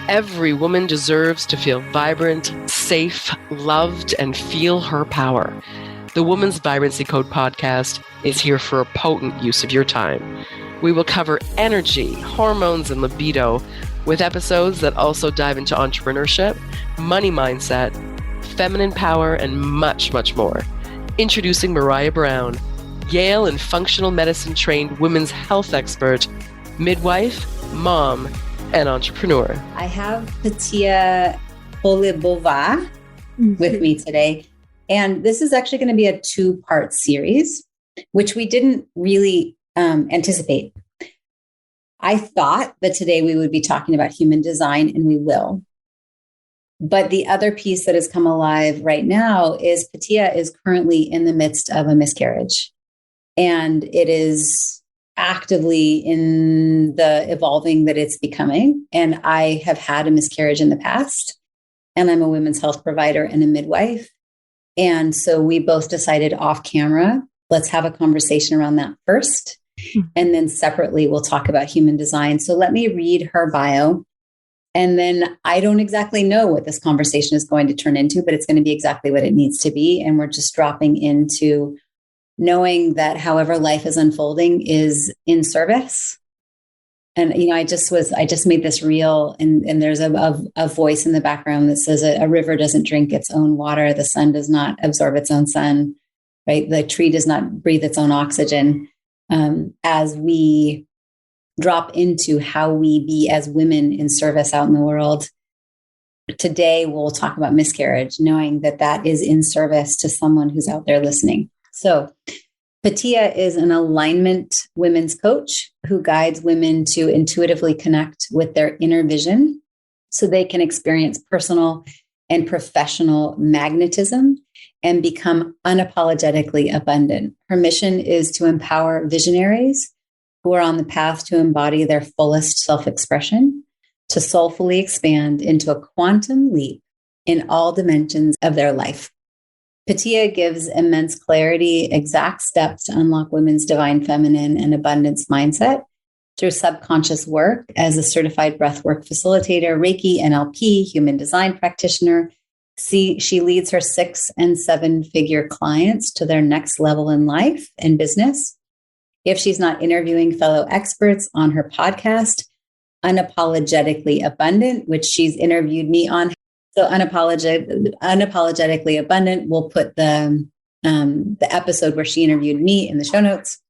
Every woman deserves to feel vibrant, safe, loved, and feel her power. The Woman's Vibrancy Code podcast is here for a potent use of your time. We will cover energy, hormones, and libido with episodes that also dive into entrepreneurship, money mindset, feminine power, and much, much more. Introducing Maraya Brown, Yale and functional medicine trained women's health expert, midwife, mom, and entrepreneur. I have Petia Kolibova with me today. And this is actually going to be a 2-part series, which we didn't really anticipate. I thought that today we would be talking about human design, and we will. But the other piece that has come alive right now is Petia is currently in the midst of a miscarriage. And it is actively in the evolving that it's becoming. And I have had a miscarriage in the past, and I'm a women's health provider and a midwife. And so we both decided off camera, let's have a conversation around that first. And then separately, we'll talk about human design. So let me read her bio. And then I don't exactly know what this conversation is going to turn into, but it's going to be exactly what it needs to be. And we're just dropping into knowing that however life is unfolding is in service. And, you know, I just made this reel, and there's a voice in the background that says a river doesn't drink its own water. The sun does not absorb its own sun, right? The tree does not breathe its own oxygen. As we drop into how we be as women in service out in the world, today we'll talk about miscarriage, knowing that that is in service to someone who's out there listening. So Petia is an alignment women's coach who guides women to intuitively connect with their inner vision so they can experience personal and professional magnetism and become unapologetically abundant. Her mission is to empower visionaries who are on the path to embody their fullest self-expression, to soulfully expand into a quantum leap in all dimensions of their life. Petia gives immense clarity, exact steps to unlock women's divine feminine and abundance mindset through subconscious work as a certified breathwork facilitator, reiki, NLP, human design practitioner. She leads her 6- and 7-figure clients to their next level in life and business. If she's not interviewing fellow experts on her podcast, Unapologetically Abundant, which she's interviewed me on. So Unapologetically Abundant, we'll put the episode where she interviewed me in the show notes.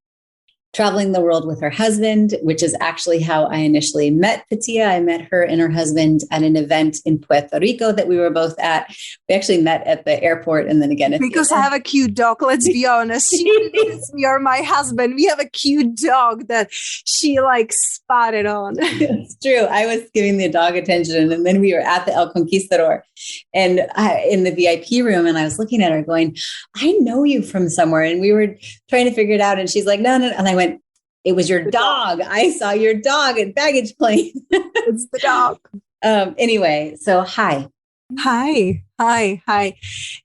Traveling the world with her husband, which is actually how I initially met Petia. I met her and her husband at an event in Puerto Rico that we were both at. We actually met at the airport, and then again at because I have a cute dog. Let's be honest. You're my husband. We have a cute dog that she like spotted on. It's true. I was giving the dog attention, and then we were at the El Conquistador, and in the VIP room, and I was looking at her, going, "I know you from somewhere." And we were trying to figure it out, and she's like, "No." And I went, "It was your dog. I saw your dog at baggage claim." It's the dog. Anyway, so hi.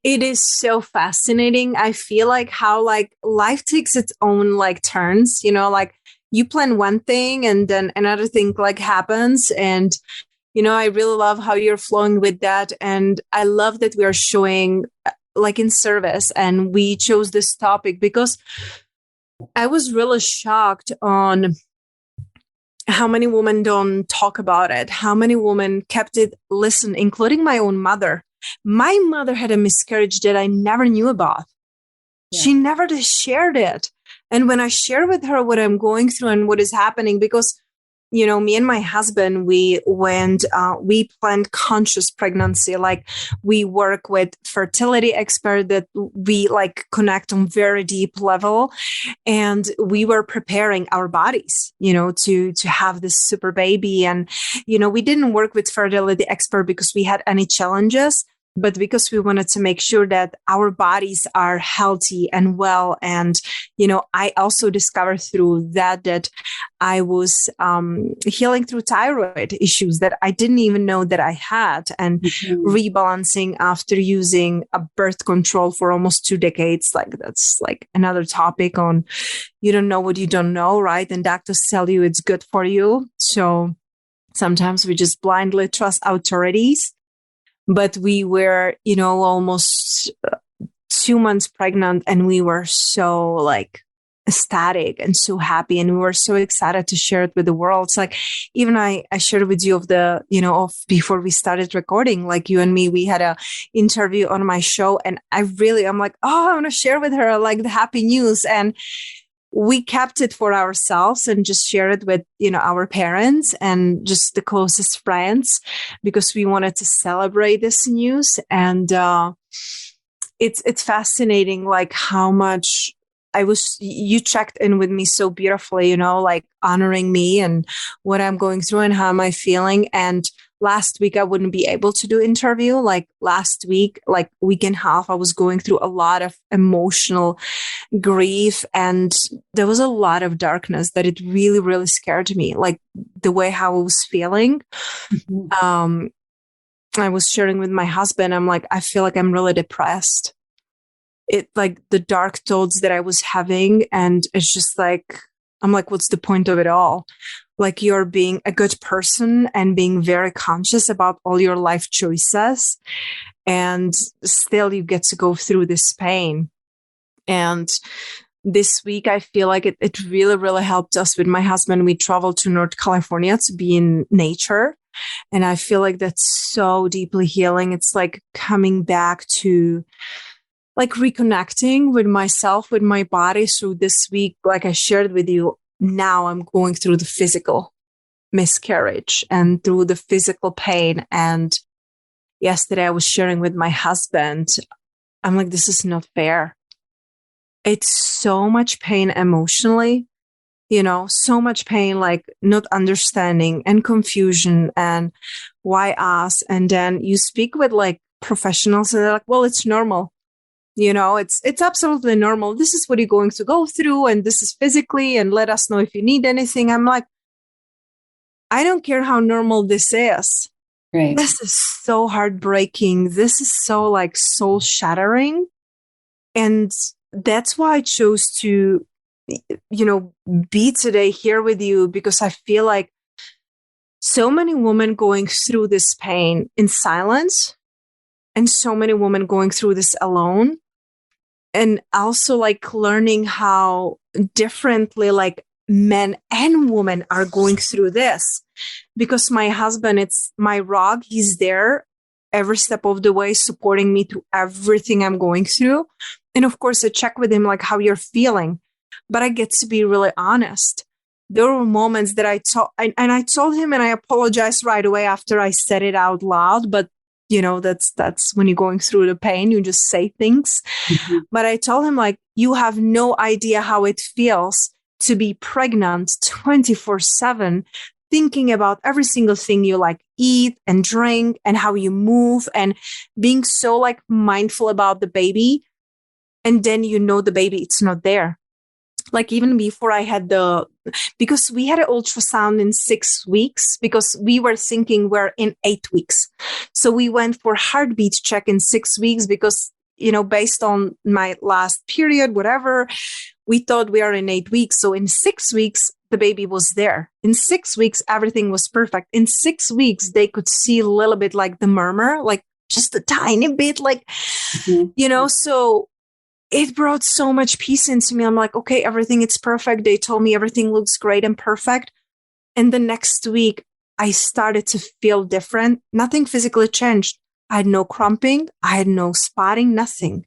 It is so fascinating. I feel like how like life takes its own like turns, you know, like you plan one thing and then another thing like happens. And, you know, I really love how you're flowing with that. And I love that we are showing like in service, and we chose this topic because I was really shocked on how many women don't talk about it, how many women kept it listen, including my own mother. My mother had a miscarriage that I never knew about. Yeah. She never shared it. And when I share with her what I'm going through and what is happening, because you know, me and my husband, we planned conscious pregnancy. Like we work with fertility expert that we like connect on very deep level. And we were preparing our bodies, you know, to have this super baby. And, you know, we didn't work with fertility expert because we had any challenges, but because we wanted to make sure that our bodies are healthy and well. And, you know, I also discovered through that I was healing through thyroid issues that I didn't even know that I had, and rebalancing after using a birth control for almost 2 decades. Like that's like another topic on, you don't know what you don't know, right? And doctors tell you it's good for you. So Sometimes we just blindly trust authorities. But we were, almost 2 months pregnant, and we were so like ecstatic and so happy, and we were so excited to share it with the world. It's like, even I shared with you of before we started recording, like you and me, we had a interview on my show, and I'm like, I want to share with her like the happy news. And we kept it for ourselves and just shared it with, our parents and just the closest friends, because we wanted to celebrate this news. And it's fascinating, like how much you checked in with me so beautifully, like honoring me and what I'm going through and how am I feeling. And last week I wouldn't be able to do interview. Like last week, like week and a half, I was going through a lot of emotional grief, and there was a lot of darkness that it really, really scared me. Like the way how I was feeling. Mm-hmm. I was sharing with my husband, I'm like, I feel like I'm really depressed. It like the dark thoughts that I was having. And it's just like, I'm like, what's the point of it all? Like you're being a good person and being very conscious about all your life choices. And still you get to go through this pain. And this week, I feel like it really, really helped us with my husband. We traveled to North California to be in nature. And I feel like that's so deeply healing. It's like coming back to like reconnecting with myself, with my body. So this week, like I shared with you, now I'm going through the physical miscarriage and through the physical pain. And yesterday I was sharing with my husband, I'm like, this is not fair. It's so much pain emotionally, so much pain, like not understanding and confusion and why us. And then you speak with like professionals and they're like, well, it's normal. It's absolutely normal. This is what you're going to go through. And this is physically, and let us know if you need anything. I'm like, I don't care how normal this is. Right. This is so heartbreaking. This is so like soul shattering. And that's why I chose to, be today here with you, because I feel like so many women going through this pain in silence, and so many women going through this alone. And also like learning how differently like men and women are going through this. Because my husband, it's my rock. He's there every step of the way, supporting me through everything I'm going through. And of course, I check with him like how you're feeling, but I get to be really honest. There were moments that I told him, and I apologized right away after I said it out loud. But that's when you're going through the pain, you just say things. Mm-hmm. But I told him, like, you have no idea how it feels to be pregnant 24/7, thinking about every single thing you like eat and drink and how you move, and being so like mindful about the baby. And then the baby, it's not there. Like even before I had because we had an ultrasound in 6 weeks, because we were thinking we're in 8 weeks. So we went for heartbeat check in 6 weeks because, based on my last period, whatever, we thought we are in 8 weeks. So in 6 weeks, the baby was there. In 6 weeks, everything was perfect. In 6 weeks, they could see a little bit like the murmur, like just a tiny bit, like, mm-hmm. So it brought so much peace into me. I'm like, okay, everything is perfect. They told me everything looks great and perfect. And the next week, I started to feel different. Nothing physically changed. I had no cramping. I had no spotting, nothing.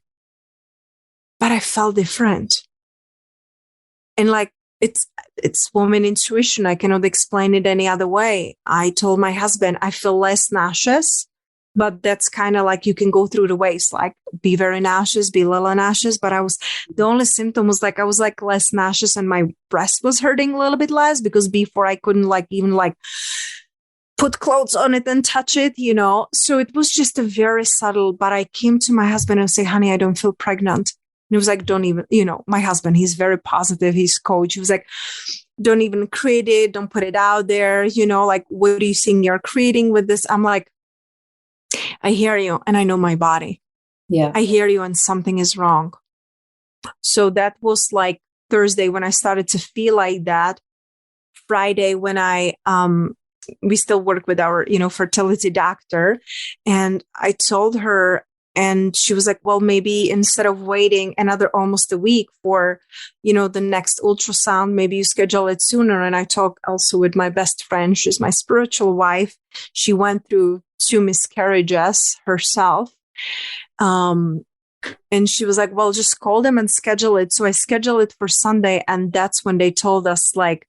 But I felt different. And like, it's woman intuition. I cannot explain it any other way. I told my husband, I feel less nauseous. But that's kind of like you can go through the waves, like be very nauseous, be a little nauseous. But the only symptom was like I was like less nauseous, and my breast was hurting a little bit less, because before I couldn't like even like put clothes on it and touch it, So it was just a very subtle. But I came to my husband and say, honey, I don't feel pregnant. And he was like, don't even, my husband, he's very positive. He's coach. He was like, don't even create it. Don't put it out there. Like, what do you think you're creating with this? I'm like, I hear you, and I know my body. Yeah. I hear you, and something is wrong. So that was like Thursday when I started to feel like that. Friday when I we still work with our, fertility doctor. And I told her, and she was like, well, maybe instead of waiting another almost a week for, the next ultrasound, maybe you schedule it sooner. And I talked also with my best friend. She's my spiritual wife. She went through 2 miscarriages herself. And she was like, well, just call them and schedule it. So I scheduled it for Sunday. And that's when they told us, like,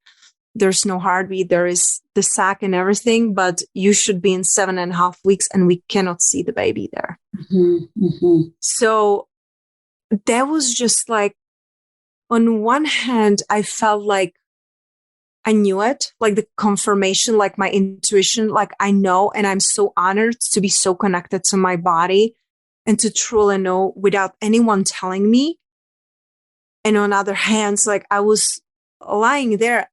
there's no heartbeat, there is the sac and everything, but you should be in 7.5 weeks and we cannot see the baby there. So that was just like, on one hand, I felt like I knew it, like the confirmation, like my intuition, like I know, and I'm so honored to be so connected to my body and to truly know without anyone telling me. And on other hands, like I was lying there,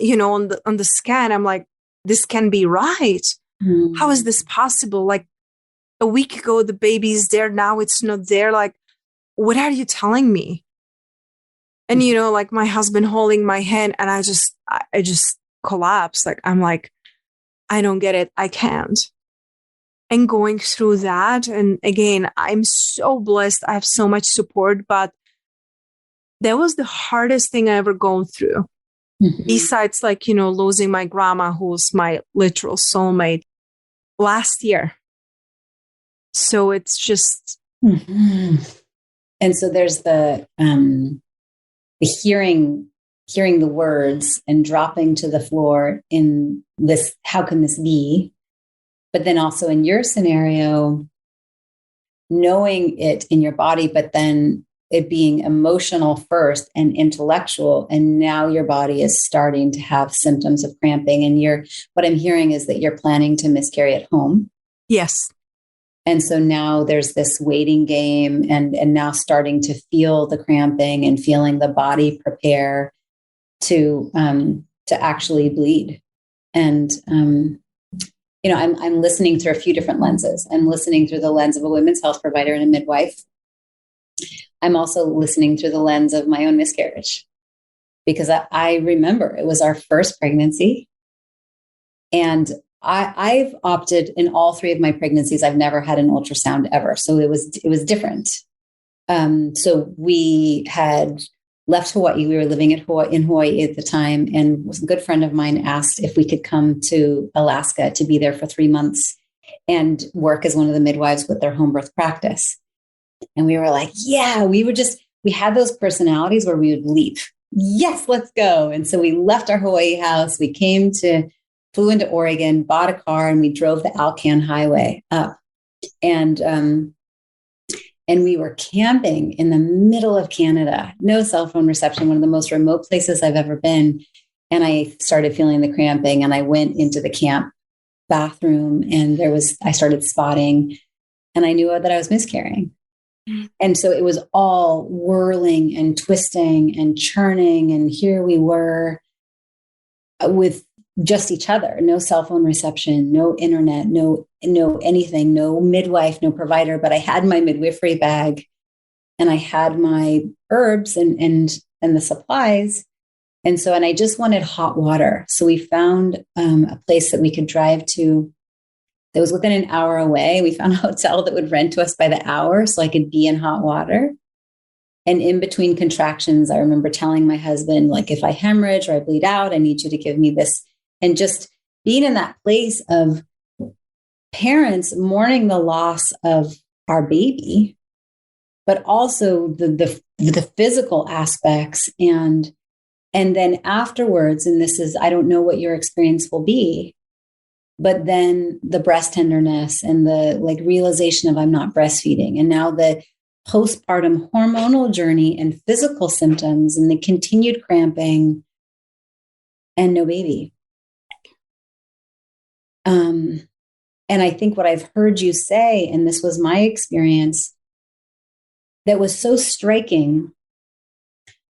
on the scan, I'm like, this can be right. How is this possible? Like a week ago, the baby's there. Now it's not there. Like, what are you telling me? And, like my husband holding my hand, and I just collapsed. Like, I'm like, I don't get it. I can't. And going through that. And again, I'm so blessed. I have so much support, but that was the hardest thing I ever gone through. Besides, like, losing my grandma, who's my literal soulmate, last year. So it's just. And so there's the hearing the words and dropping to the floor in this, how can this be? But then also in your scenario, knowing it in your body, but then it being emotional first and intellectual. And now your body is starting to have symptoms of cramping. And what I'm hearing is that you're planning to miscarry at home. Yes. And so now there's this waiting game and now starting to feel the cramping and feeling the body prepare to actually bleed. And, I'm listening through a few different lenses. I'm listening through the lens of a women's health provider and a midwife. I'm also listening through the lens of my own miscarriage, because I remember it was our first pregnancy. And I've opted in all 3 of my pregnancies. I've never had an ultrasound ever. So it was different. So we had left Hawaii. We were living in Hawaii at the time. And a good friend of mine asked if we could come to Alaska to be there for 3 months and work as one of the midwives with their home birth practice. And we were like, yeah, we had those personalities where we would leave. Yes, let's go. And so we left our Hawaii house. We flew into Oregon, bought a car, and we drove the Alcan Highway up. And we were camping in the middle of Canada, no cell phone reception, one of the most remote places I've ever been. And I started feeling the cramping, and I went into the camp bathroom, and I started spotting, and I knew that I was miscarrying. And so it was all whirling and twisting and churning. And here we were with just each other, no cell phone reception, no internet, no anything, no midwife, no provider. But I had my midwifery bag, and I had my herbs and the supplies. And I just wanted hot water. So we found a place that we could drive to that was within an hour away. We found a hotel that would rent to us by the hour so I could be in hot water. And in between contractions, I remember telling my husband, like, if I hemorrhage or I bleed out, I need you to give me this. And just being in that place of parents mourning the loss of our baby, but also the physical aspects. And then afterwards, and this is, I don't know what your experience will be, but then the breast tenderness and the realization of I'm not breastfeeding. And now the postpartum hormonal journey and physical symptoms and the continued cramping and no baby. And I think what I've heard you say, and this was my experience, that was so striking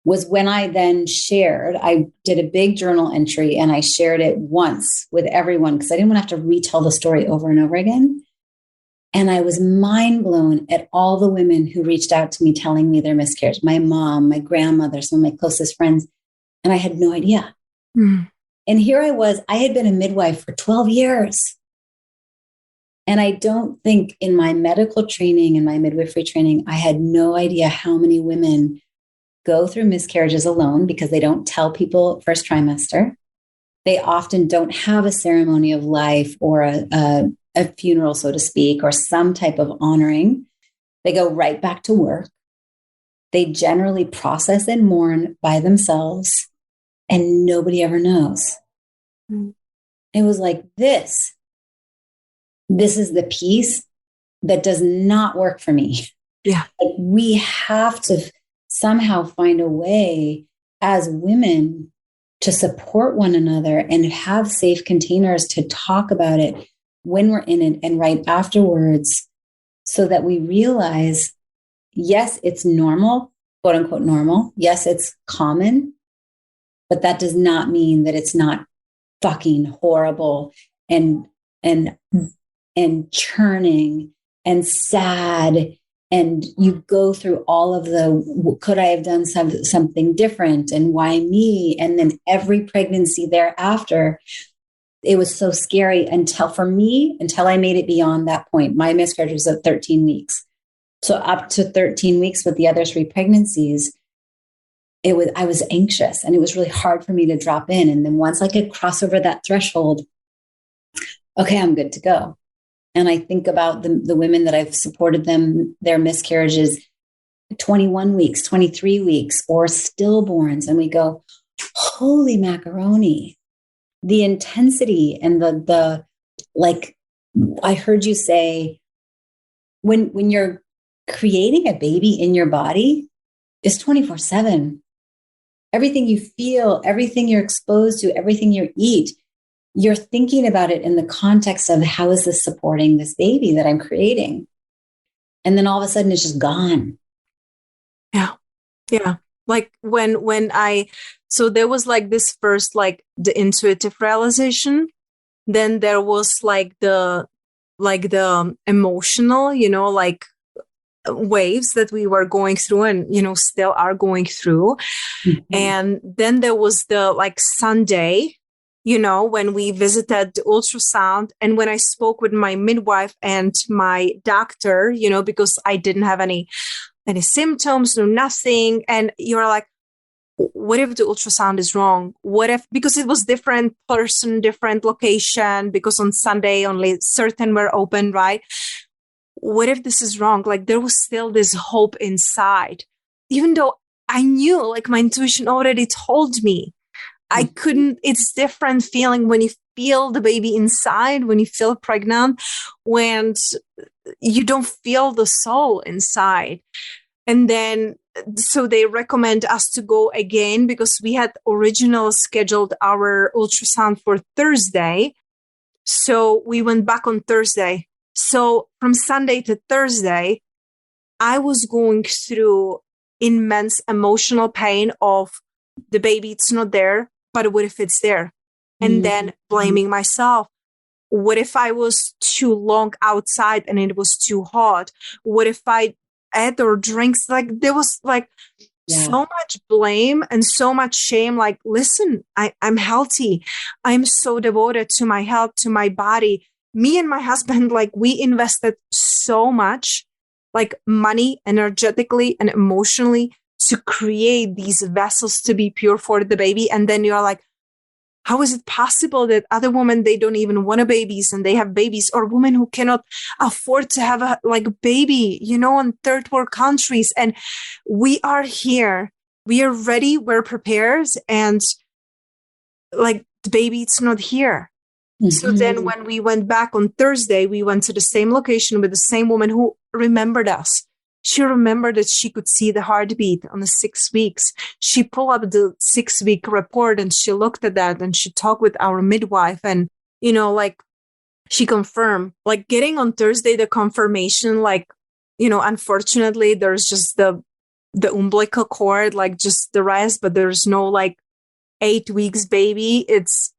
was when I then shared, I did a big journal entry and I shared it once with everyone because I didn't want to have to retell the story over and over again. And I was mind blown at all the women who reached out to me telling me their miscarriage, my mom, my grandmother, some of my closest friends. And I had no idea. And here I had been a midwife for 12 years. And I don't think in my medical training and my midwifery training, I had no idea how many women go through miscarriages alone because they don't tell people first trimester. They often don't have a ceremony of life or a funeral, so to speak, or some type of honoring. They go right back to work. They generally process and mourn by themselves, and nobody ever knows. Mm. It was like this is the piece that does not work for me. Yeah. Like, we have to somehow find a way as women to support one another and have safe containers to talk about it when we're in it and right afterwards, so that we realize, yes, it's normal, quote unquote normal. Yes, it's common, but that does not mean that it's not fucking horrible and churning and sad. And you go through all of the, could I have done something different, and why me? And then every pregnancy thereafter, it was so scary until I made it beyond that point. My miscarriage was at 13 weeks. So up to 13 weeks with the other 3 pregnancies, I was anxious, and it was really hard for me to drop in. And then once I could cross over that threshold, okay, I'm good to go. And I think about the women that I've supported their miscarriages 21 weeks, 23 weeks, or stillborns. And we go, holy macaroni, the intensity and the like, I heard you say, when you're creating a baby in your body, it's 24/7. Everything you feel, everything you're exposed to, everything you eat, you're thinking about it in the context of, how is this supporting this baby that I'm creating? And then all of a sudden it's just gone. Yeah. Yeah. Like so there was like this first, like the intuitive realization. Then there was like the emotional, like waves that we were going through and, still are going through. Mm-hmm. And then there was the like Sunday, when we visited the ultrasound, and when I spoke with my midwife and my doctor, because I didn't have any symptoms, no nothing. And you're like, what if the ultrasound is wrong? What if, because it was different person, different location, because on Sunday only certain were open, right? What if this is wrong? Like, there was still this hope inside, even though I knew, like, my intuition already told me. I couldn't, it's different feeling when you feel the baby inside, when you feel pregnant, when you don't feel the soul inside. And then, so they recommend us to go again, because we had originally scheduled our ultrasound for Thursday. So we went back on Thursday. So from Sunday to Thursday, I was going through immense emotional pain of the baby, it's not there, but what if it's there? And then blaming myself. What if I was too long outside and it was too hot? What if I ate or drinks? Like, there was like so much blame and so much shame. Like, listen, I'm healthy. I'm so devoted to my health, to my body. Me and my husband, like, we invested so much, like money, energetically and emotionally, to create these vessels to be pure for the baby. And then you're like, how is it possible that other women, they don't even want babies and they have babies, or women who cannot afford to have a baby, in third world countries. And we are here, we are ready, we're prepared. And like, the baby, it's not here. Mm-hmm. So then when we went back on Thursday, we went to the same location with the same woman who remembered us. She remembered that she could see the heartbeat on the 6 weeks. She pulled up the 6-week report and she looked at that and she talked with our midwife, and, she confirmed, like, getting on Thursday, the confirmation, like, unfortunately there's just the umbilical cord, like just the rest, but there's no 8 weeks baby. It's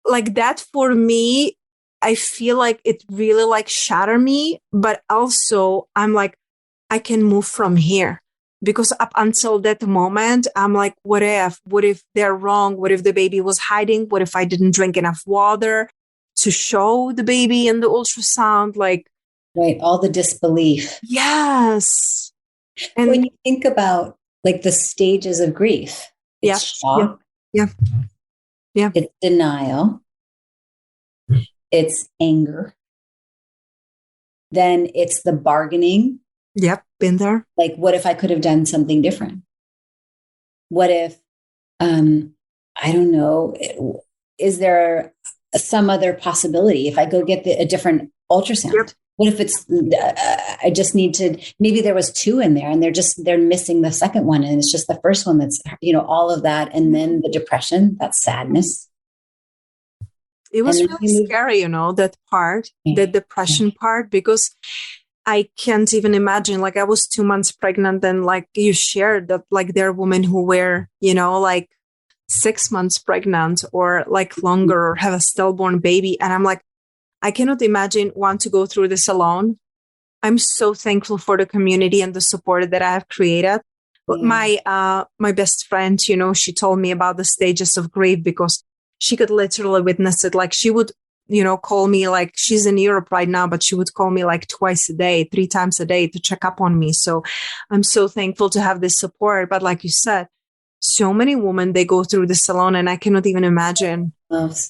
like that for me. I feel like it really shattered me, but also I'm like, I can move from here. Because up until that moment, I'm like, what if they're wrong? What if the baby was hiding? What if I didn't drink enough water to show the baby in the ultrasound? Like, right. All the disbelief. yes. And when you think about like the stages of grief, it's shock. Yeah. It's denial. It's anger. Then it's the bargaining. Yep. Been there. Like, what if I could have done something different? What if, I don't know, is there some other possibility if I go get a different ultrasound? Yep. What if it's, I just need to, maybe there was 2 in there and they're missing the second one. And it's just the first one that's, all of that. And then the depression, that sadness. It was really scary, that part, the depression part, because I can't even imagine, like I was 2 months pregnant and like you shared that like there are women who were, like 6 months pregnant or like longer or have a stillborn baby. And I'm like, I cannot imagine want to go through this alone. I'm so thankful for the community and the support that I have created. Yeah. My best friend, she told me about the stages of grief because she could literally witness it. Like she would, call me, like she's in Europe right now, but she would call me like twice a day, 3 times a day to check up on me. So I'm so thankful to have this support. But like you said, so many women, they go through this alone and I cannot even imagine.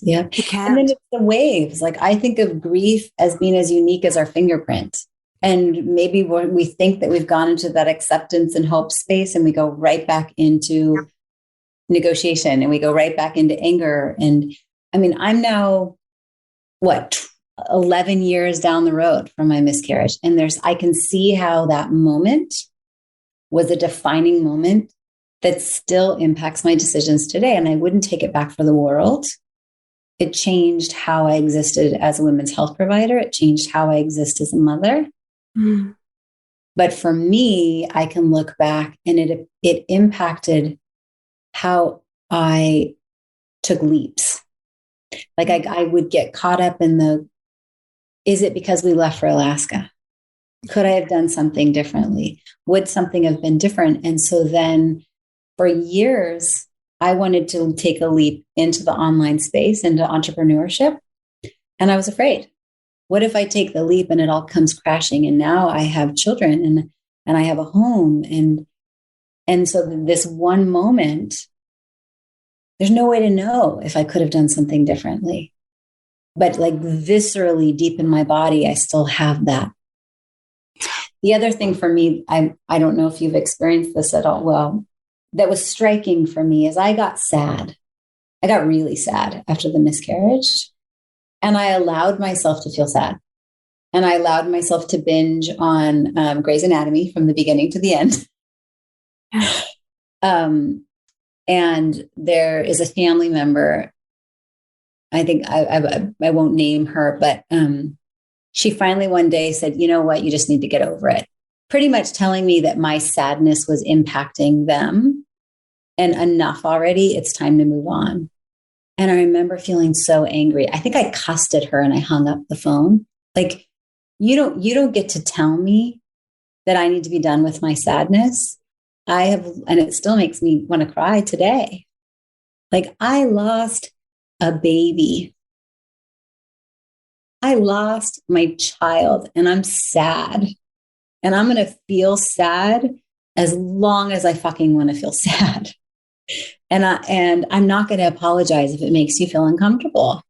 Yeah. And then it's the waves. Like I think of grief as being as unique as our fingerprint. And maybe we think that we've gone into that acceptance and hope space and we go right back into negotiation and we go right back into anger. And I mean, I'm now 11 years down the road from my miscarriage. And I can see how that moment was a defining moment that still impacts my decisions today. And I wouldn't take it back for the world. It changed how I existed as a women's health provider. It changed how I exist as a mother. Mm. But for me, I can look back and it impacted how I took leaps. Like I would get caught up in is it because we left for Alaska? Could I have done something differently? Would something have been different? And so then for years, I wanted to take a leap into the online space, into entrepreneurship. And I was afraid. What if I take the leap and it all comes crashing? And now I have children and I have a home. And so this one moment, there's no way to know if I could have done something differently. But like viscerally deep in my body, I still have that. The other thing for me, I don't know if you've experienced this at all. Well, that was striking for me is I got sad. I got really sad after the miscarriage. And I allowed myself to feel sad. And I allowed myself to binge on Grey's Anatomy from the beginning to the end. And there is a family member, I think I won't name her, but she finally one day said, you know what, you just need to get over it. Pretty much telling me that my sadness was impacting them and enough already. It's time to move on. And I remember feeling so angry. I think I cussed at her and I hung up the phone. Like, you don't get to tell me that I need to be done with my sadness. And it still makes me want to cry today. Like I lost a baby. I lost my child and I'm sad. And I'm going to feel sad as long as I fucking want to feel sad. And I'm not going to apologize if it makes you feel uncomfortable.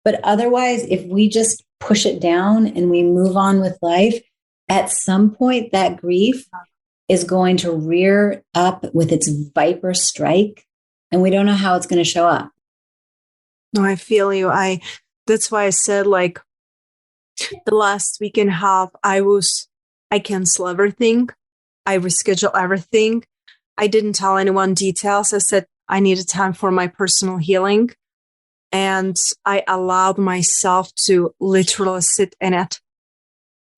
But otherwise, if we just push it down and we move on with life, at some point that grief is going to rear up with its viper strike. And we don't know how it's going to show up. No, I feel you. That's why I said like the last week and a half, I cancel everything. I reschedule everything. I didn't tell anyone details. I said I needed time for my personal healing. And I allowed myself to literally sit in it,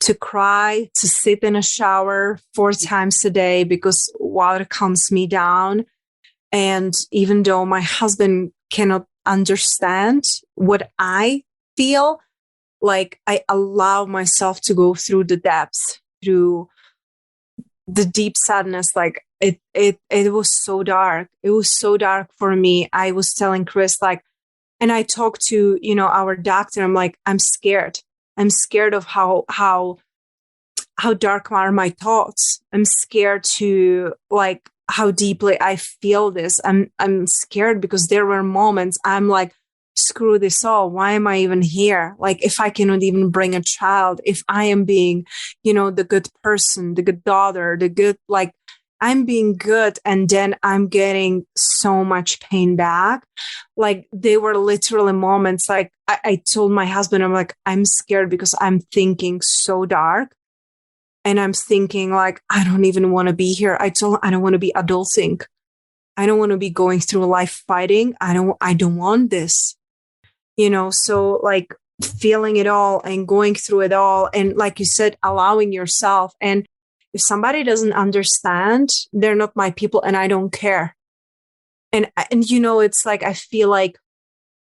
to cry, to sit in a shower 4 times a day because water calms me down. And even though my husband cannot understand what I feel, like I allow myself to go through the depths, through the deep sadness, like it was so dark. It was so dark for me. I was telling Chris, like, and I talked to, our doctor. I'm like, I'm scared. I'm scared of how dark are my thoughts. I'm scared to, like, how deeply I feel this. I'm scared because there were moments I'm like, screw this all. Why am I even here? Like, if I cannot even bring a child, if I am being, the good person, the good daughter, the good, like, I'm being good, and then I'm getting so much pain back. Like, they were literally moments, like, I told my husband, I'm like, I'm scared because I'm thinking so dark. And I'm thinking, like, I don't even want to be here. I don't want to be adulting. I don't want to be going through life fighting. I don't want this. So, like, feeling it all and going through it all. And like you said, allowing yourself. And if somebody doesn't understand, they're not my people, and I don't care. And it's like, I feel like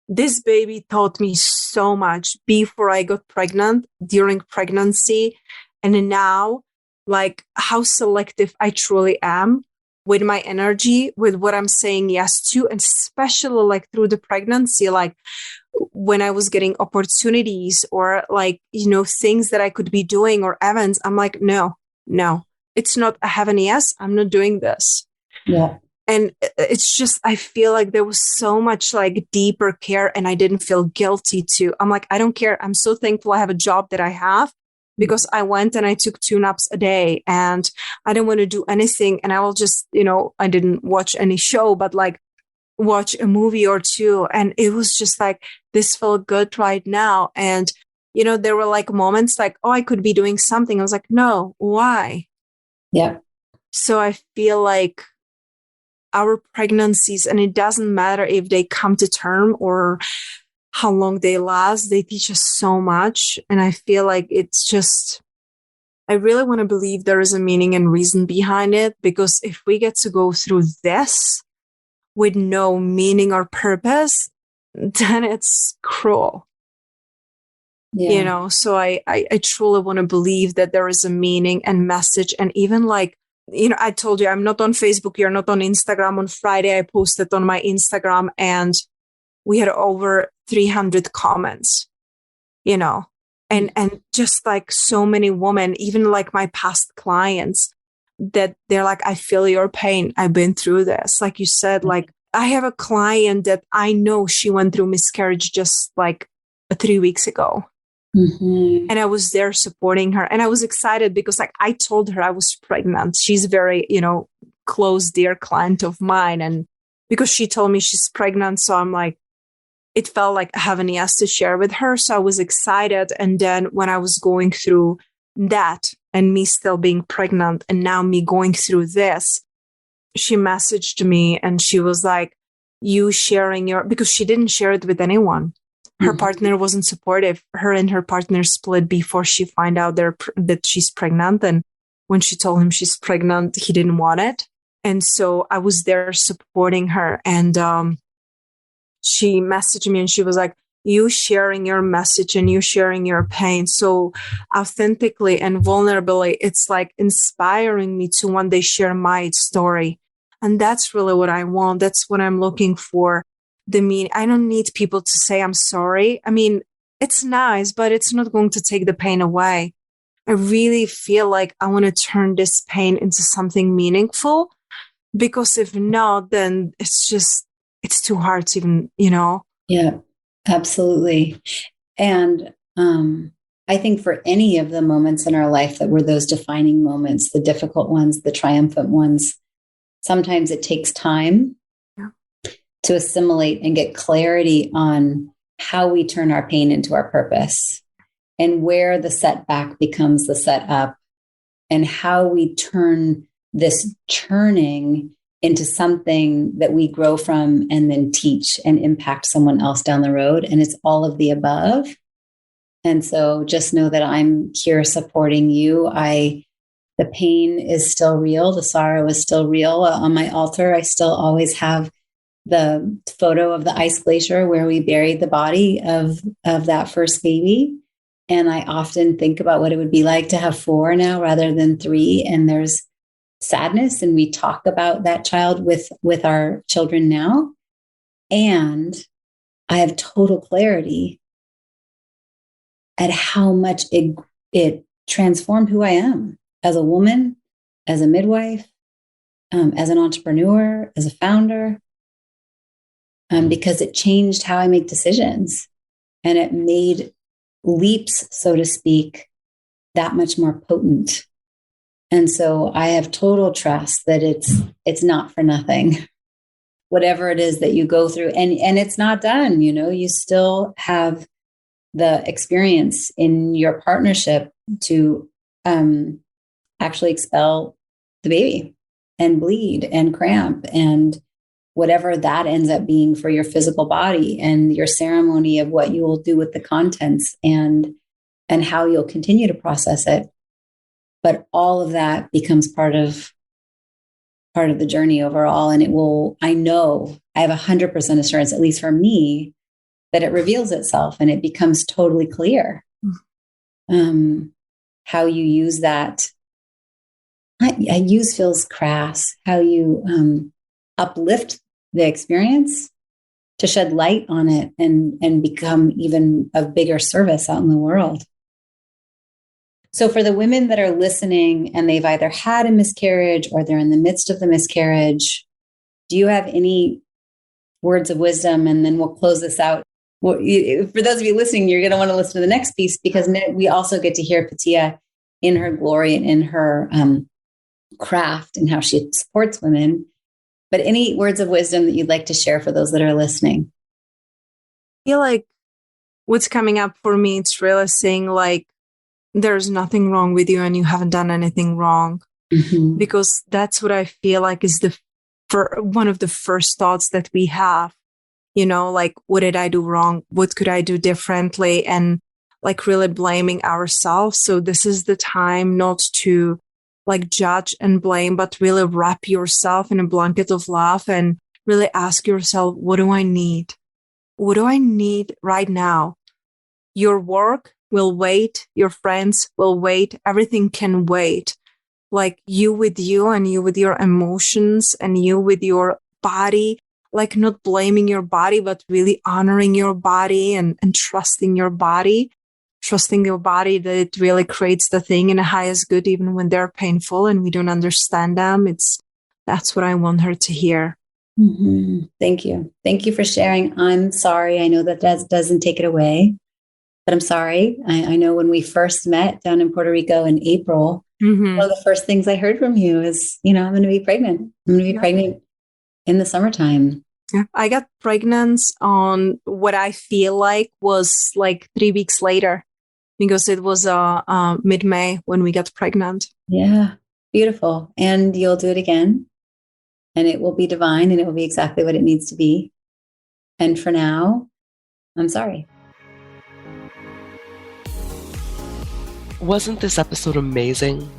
this baby taught me so much before I got pregnant, during pregnancy, and now, like, how selective I truly am with my energy, with what I'm saying yes to, and especially, like, through the pregnancy, like, when I was getting opportunities or, like, things that I could be doing or events, I'm like, no, it's not a heaven yes. I'm not doing this. Yeah. And it's just, I feel like there was so much, like, deeper care, and I didn't feel guilty too. I'm like, I don't care. I'm so thankful I have a job that I have, because I went and I took 2 naps a day, and I didn't want to do anything. And I will just, I didn't watch any show, but, like, watch a movie or two. And it was just like, this felt good right now. And, there were, like, moments like, oh, I could be doing something. I was like, no, why? Yeah. So I feel like our pregnancies, and it doesn't matter if they come to term or how long they last, they teach us so much. And I feel like it's just, I really want to believe there is a meaning and reason behind it, because if we get to go through this with no meaning or purpose, then it's cruel. Yeah. So I truly want to believe that there is a meaning and message. And even, like, I told you, I'm not on Facebook, you're not on Instagram. On Friday, I posted on my Instagram, and we had over 300 comments, and just, like, so many women, even, like, my past clients, that they're like, I feel your pain. I've been through this. Like you said, like, I have a client that I know, she went through miscarriage just, like, 3 weeks ago. Mm-hmm. And I was there supporting her. And I was excited because, like, I told her I was pregnant. She's very, close, dear client of mine. And because she told me she's pregnant, so I'm like, it felt like having yes to share with her. So I was excited. And then when I was going through that, and me still being pregnant, and now me going through this, she messaged me and she was like, you sharing because she didn't share it with anyone. Her partner wasn't supportive. Her and her partner split before she found out that she's pregnant. And when she told him she's pregnant, he didn't want it. And so I was there supporting her. And she messaged me and she was like, you sharing your message and you sharing your pain so authentically and vulnerably, it's like inspiring me to one day share my story. And that's really what I want. That's what I'm looking for. I don't need people to say I'm sorry. I mean, it's nice, but it's not going to take the pain away. I really feel like I want to turn this pain into something meaningful, because if not, then it's too hard to even, Yeah, absolutely. And I think for any of the moments in our life that were those defining moments, the difficult ones, the triumphant ones, sometimes it takes time to assimilate and get clarity on how we turn our pain into our purpose, and where the setback becomes the setup, and how we turn this churning into something that we grow from and then teach and impact someone else down the road. And it's all of the above. And so just know that I'm here supporting you. The pain is still real. The sorrow is still real. On my altar, I still always have the photo of the ice glacier where we buried the body of that first baby. And I often think about what it would be like to have 4 now rather than 3. And there's sadness, and we talk about that child with our children now. And I have total clarity at how much it transformed who I am as a woman, as a midwife, as an entrepreneur, as a founder, because it changed how I make decisions, and it made leaps, so to speak, that much more potent. And so I have total trust that it's not for nothing. Whatever it is that you go through, and it's not done, you still have the experience in your partnership to actually expel the baby and bleed and cramp and whatever that ends up being for your physical body, and your ceremony of what you will do with the contents and how you'll continue to process it. But all of that becomes part of the journey overall. And I know I have 100% assurance, at least for me, that it reveals itself and it becomes totally clear how you use that. Use feels crass. How you uplift the experience to shed light on it and become even of bigger service out in the world. So for the women that are listening and they've either had a miscarriage or they're in the midst of the miscarriage, do you have any words of wisdom? And then we'll close this out. Well, for those of you listening, you're going to want to listen to the next piece, because we also get to hear Petia in her glory and in her craft and how she supports women. But any words of wisdom that you'd like to share for those that are listening? I feel like what's coming up for me, it's really saying like, there's nothing wrong with you and you haven't done anything wrong. Mm-hmm. Because that's what I feel like is one of the first thoughts that we have, like, what did I do wrong? What could I do differently? And like really blaming ourselves. So this is the time not to like judge and blame, but really wrap yourself in a blanket of love and really ask yourself, what do I need? What do I need right now? Your work will wait. Your friends will wait. Everything can wait. Like you with you and you with your emotions and you with your body, like not blaming your body, but really honoring your body and trusting your body. Trusting your body that it really creates the thing in the highest good, even when they're painful and we don't understand them. That's what I want her to hear. Mm-hmm. Thank you. Thank you for sharing. I'm sorry. I know that doesn't take it away, but I'm sorry. I know when we first met down in Puerto Rico in April, one of the first things I heard from you is, I'm going to be pregnant. I'm going to be pregnant in the summertime. Yeah, I got pregnant on what I feel like was like 3 weeks later, because it was mid-May when we got pregnant. Yeah, beautiful. And you'll do it again. And it will be divine and it will be exactly what it needs to be. And for now, I'm sorry. Wasn't this episode amazing?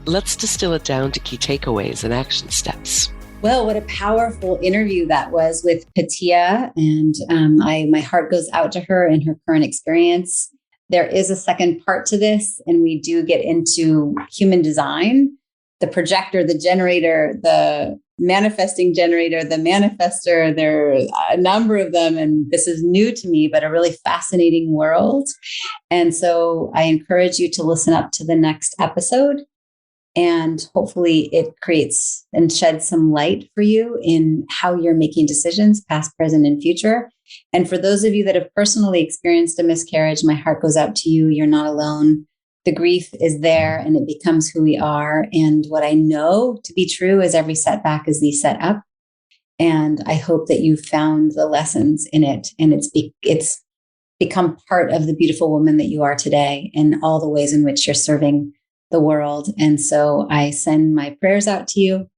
Let's distill it down to key takeaways and action steps. Well, what a powerful interview that was with Petia. And my heart goes out to her and her current experience. There is a second part to this, and we do get into human design, the projector, the generator, the manifesting generator, the manifester. There are a number of them, and this is new to me, but a really fascinating world. And so I encourage you to listen up to the next episode, and hopefully it creates and sheds some light for you in how you're making decisions, past, present, and future. And for those of you that have personally experienced a miscarriage, my heart goes out to you. You're not alone. The grief is there and it becomes who we are. And what I know to be true is every setback is the setup. And I hope that you found the lessons in it. And it's become part of the beautiful woman that you are today and all the ways in which you're serving the world. And so I send my prayers out to you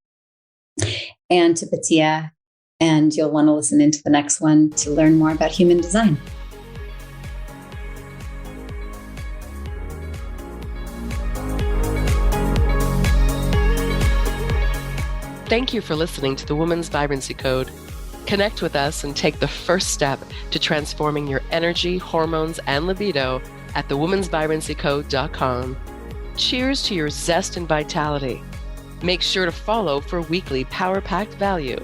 and to Petia. And you'll want to listen into the next one to learn more about human design. Thank you for listening to the Woman's Vibrancy Code. Connect with us and take the first step to transforming your energy, hormones, and libido at thewomansvibrancycode.com. Cheers to your zest and vitality. Make sure to follow for weekly power-packed value.